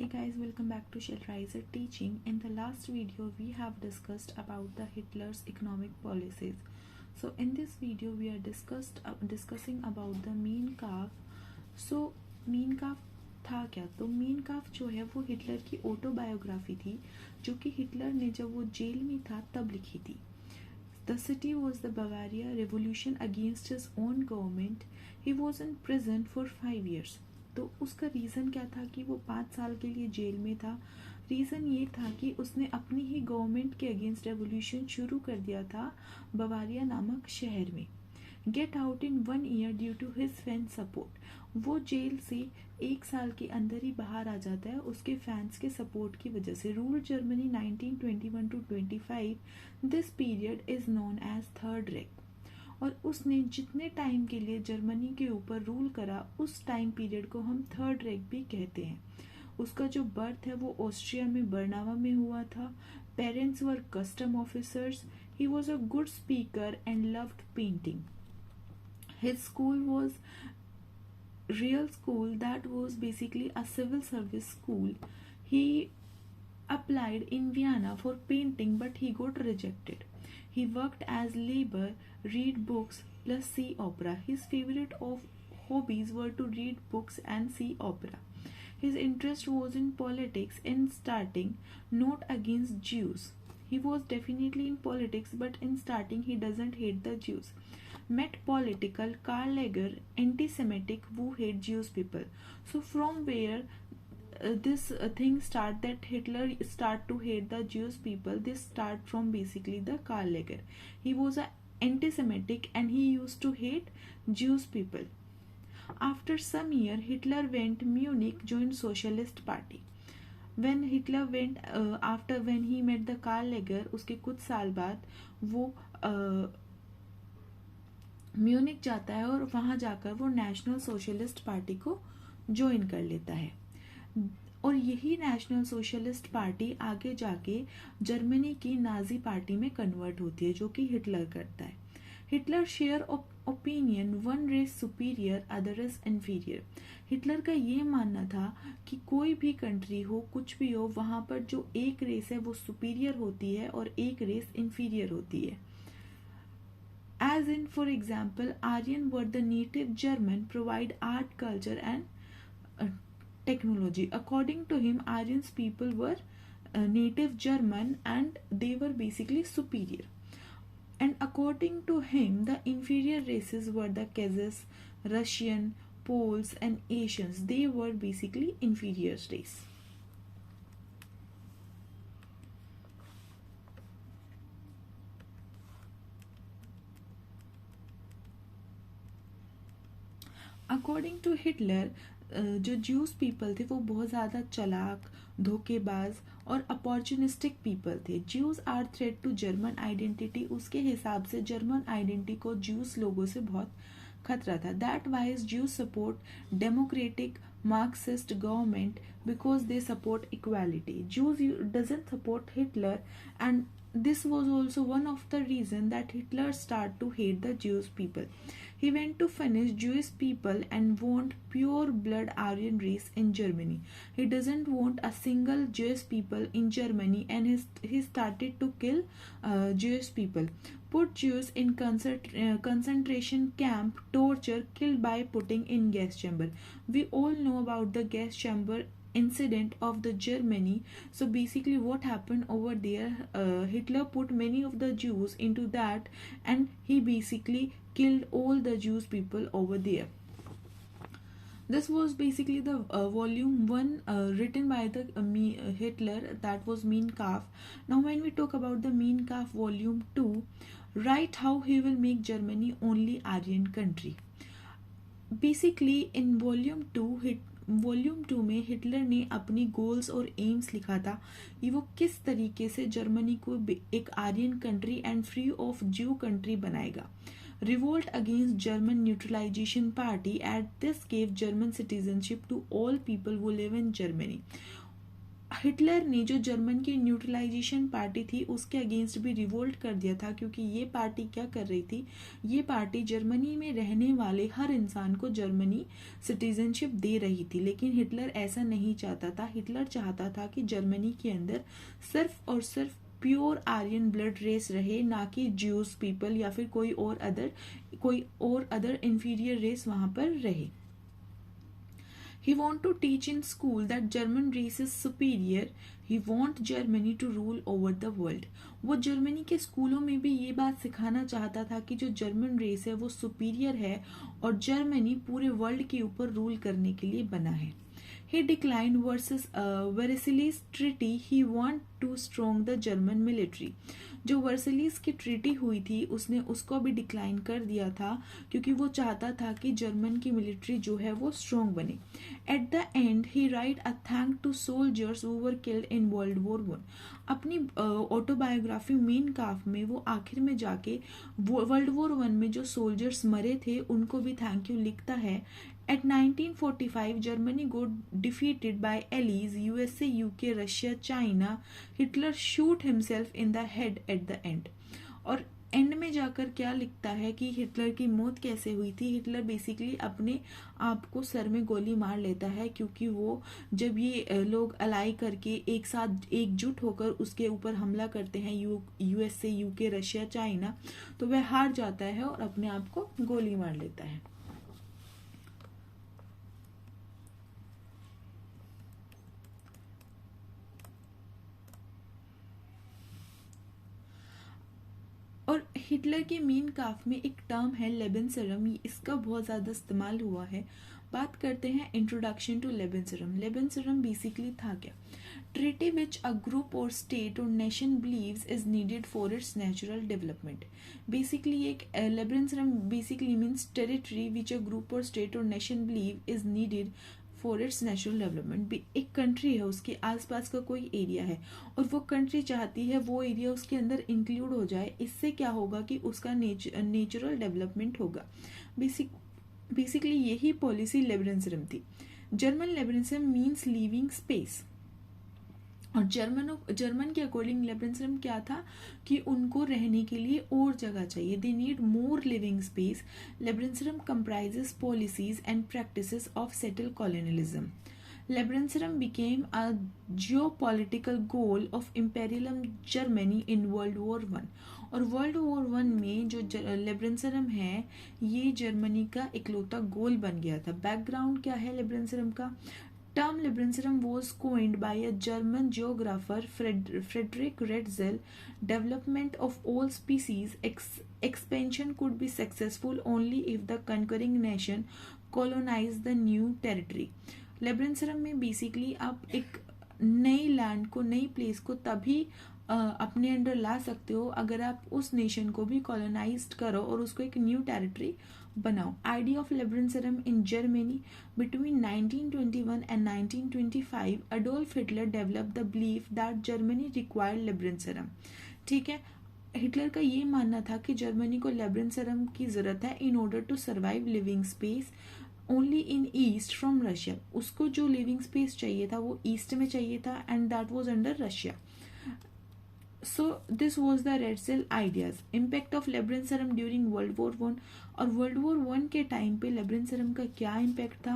Hey guys, welcome back to Shellreiser Teaching. In the last video, we have discussed about the Hitler's economic policies. So in this video, we are discussing about the Mein Kampf. So Mein Kampf था क्या? तो mean काफ जो है वो Hitler की autobiography थी, जो कि हिटलर ने जब वो जेल में था तब लिखी थी. The city was the Bavaria revolution against his own government. He was in prison for 5 years. तो उसका रीज़न क्या था कि वो 5 साल के लिए जेल में था. रीज़न ये था कि उसने अपनी ही गवर्नमेंट के अगेंस्ट रेवोल्यूशन शुरू कर दिया था बवारिया नामक शहर में. Get out in 1 year due to his fan support. वो जेल से 1 साल के अंदर ही बाहर आ जाता है उसके फैंस के सपोर्ट की वजह से. Rule Germany 1921 to 25. This period is known as third Reich. और उसने जितने टाइम के लिए जर्मनी के ऊपर रूल करा उस टाइम पीरियड को हम थर्ड रेक भी कहते हैं. उसका जो बर्थ है वो ऑस्ट्रिया में बर्नावा में हुआ था. Parents were custom officers. He was a good speaker and loved painting. His school was real school that was basically a civil service school. He applied in Vienna for painting but he got rejected. He worked as labor, read books plus see opera. His favorite of hobbies were to read books and see opera. His interest was in politics and starting, not against Jews. He was definitely in politics but in starting he doesn't hate the Jews. Met political, Karl Lager, anti-Semitic, who hate Jewish people. So from where this thing start that Hitler start to hate the Jewish people, this start from basically the Karl Lager. He was a anti-Semitic and he used to hate Jewish people. After some year, Hitler went Munich, joined Socialist Party. When Hitler went after when he met the Karl Lager, उसके कुछ साल बाद वो Munich जाता है और वहाँ जाकर वो नेशनल सोशलिस्ट पार्टी को ज्वाइन कर लेता है. और यही नेशनल सोशलिस्ट पार्टी आगे जाके जर्मनी की नाजी पार्टी में कन्वर्ट होती है, जो कि हिटलर करता है. Hitler share opinion one race superior other is inferior. Hitler का ये मानना था कि कोई भी कंट्री हो, कुछ भी हो, वहाँ पर जो एक रेस है वो सुपीरियर होती है और एक रेस इन्फीरियर होती है. As in, for example, Aryan were the native German, provide art, culture and technology. According to him, Aryan's people were native German and they were basically superior. And according to him, the inferior races were the Kazakhs, Russian, Poles and Asians. They were basically inferior race. According to Hitler जो Jews people थे वो बहुत ज़्यादा चालाक, धोखेबाज और opportunistic people थे. Jews are threat to German identity. उसके हिसाब से जर्मन आइडेंटिटी को ज्यूस लोगों से बहुत खतरा था. That wise juice support democratic Marxist government because they support equality. Juice doesn't support Hitler and this was also one of the reason that Hitler started to hate the Jewish people. He went to finish Jewish people and want pure blood Aryan race in Germany. He doesn't want a single Jewish people in Germany and he started to kill Jewish people. Put Jews in concentration camp, torture, killed by putting in gas chamber. We all know about the gas chamber incident of the Germany. So basically what happened over there, Hitler put many of the Jews into that and he basically killed all the Jewish people over there. This was basically the volume 1 written by the Hitler, that was Mein Kampf. Now when we talk about the Mein Kampf volume 2, write how he will make Germany only Aryan country. Basically in volume 2 में Hitler ने अपनी goals और AIIMS लिखा था कि वो किस तरीके से जर्मनी को एक Aryan country and free of Jew country बनाएगा. Revolt against German neutralisation party at this gave German citizenship to all people who live in Germany. Hitler ने जो जर्मन की न्यूट्रलाइजेशन पार्टी थी उसके अगेंस्ट भी रिवोल्ट कर दिया था, क्योंकि ये पार्टी क्या कर रही थी, ये पार्टी जर्मनी में रहने वाले हर इंसान को जर्मनी सिटीजनशिप दे रही थी। लेकिन हिटलर ऐसा नहीं चाहता था। हिटलर चाहता था कि जर्मनी के अंदर सिर्फ और सिर्फ प्योर आर्यन ब्लड रेस रहे, ना कि ज्यूस पीपल या फिर कोई और अदर इंफीरियर रेस वहां पर रहे। He want to teach in school that German race is superior. He want Germany to rule over the world. वो जर्मनी के स्कूलों में भी ये बात सिखाना चाहता था कि जो जर्मन रेस है वो सुपीरियर है और जर्मनी पूरे वर्ल्ड के ऊपर रूल करने के लिए बना है। He declined Versailles Treaty. He want to strong the German military. जो वर्सलीज की ट्रीटी हुई थी उसने उसको भी डिक्लाइन कर दिया था, क्योंकि वो चाहता था कि जर्मन की मिलिट्री जो है वो स्ट्रॉन्ग बने। At the end he write a thank to soldiers who were killed in world war 1। अपनी ऑटोबायोग्राफी मेन काफ में वो आखिर में जाके वर्ल्ड वॉर 1 में जो सोल्जर्स मरे थे उनको भी थैंक यू लिखता है। At 1945, Germany got defeated by allies USA, UK, Russia, China. Hitler shoot himself in the head at the end. और एंड में जाकर क्या लिखता है कि हिटलर की मौत कैसे हुई थी। हिटलर बेसिकली अपने आप को सर में गोली मार लेता है, क्योंकि वो जब ये लोग अलाई करके एक साथ एकजुट होकर उसके ऊपर हमला करते हैं यूएसए, यूके, रशिया, चाइना, तो वह हार जाता है और अपने आप को गोली मार लेता है। और हिटलर के मेन काफ में एक टर्म है लेबेनसरम, इसका बहुत ज़्यादा इस्तेमाल हुआ है। बात करते हैं introduction to Lebensraum. Lebensraum basically था क्या? ट्रीटी विच अ ग्रुप और स्टेट और nation believes is needed for its natural development. Basically एक Lebensraum basically means territory which a group और स्टेट और nation believe is needed for its natural development. एक country है, उसके आसपास का कोई एरिया है और वो कंट्री चाहती है वो एरिया उसके अंदर इंक्लूड हो जाए। इससे क्या होगा कि उसका नेचुरल डेवलपमेंट होगा। बेसिकली यही पॉलिसी लेबेनसरम थी। German Lebensraum means living space. और जर्मन के अकॉर्डिंग लेबेनसरम क्या था कि उनको रहने के लिए और जगह चाहिए। They need more living space. Lebensraum comprises policies and practices of settle colonialism. Lebensraum became a geopolitical goal of imperialism Germany in world war 1। और वर्ल्ड वॉर 1 में जो लेबेनसरम है ये जर्मनी का इकलौता गोल बन गया था। बैकग्राउंड क्या है लेबेनसरम का? Term Lebensraum was coined by a German geographer Friedrich Ratzel. Development of all species expansion could be successful only if the conquering nation colonized the new territory. Lebensraum में बेसिकली आप एक नई लैंड को, नई place को तभी अपने under ला सकते हो अगर आप उस नेशन को भी कॉलोनाइज्ड करो और उसको एक न्यू टेरिटरी बनाओ। Idea of Lebensraum in Germany between 1921 and 1925 Adolf Hitler develop the belief that Germany required Lebensraum. ठीक है, हिटलर का ये मानना था कि जर्मनी को लेबेनसरम की जरूरत है in order to survive living space only in east from Russia. उसको जो लिविंग स्पेस चाहिए था वो ईस्ट में चाहिए था and that was under Russia. So this was the Ratzel ideas. Impact of लेबेनसरम during World War 1। और वर्ल्ड वॉर 1 के टाइम पे लेबेनसरम का क्या इम्पैक्ट था?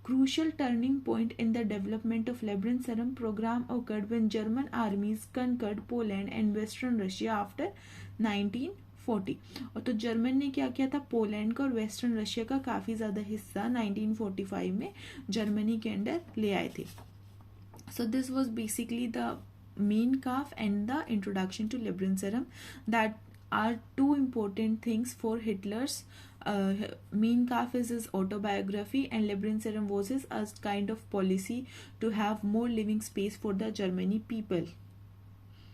Crucial turning point in the development of Lebensraum program occurred when German armies conquered Poland and Western Russia after 1940। और तो German ने क्या किया था? पोलैंड का और वेस्टर्न रशिया का काफी ज्यादा हिस्सा 1945 में जर्मनी के अंडर ले आए थे। So this was basically the main calf and the introduction to Lebensraum that are two important things for Hitler's main calf is his autobiography and Lebensraum was his as kind of policy to have more living space for the Germany people.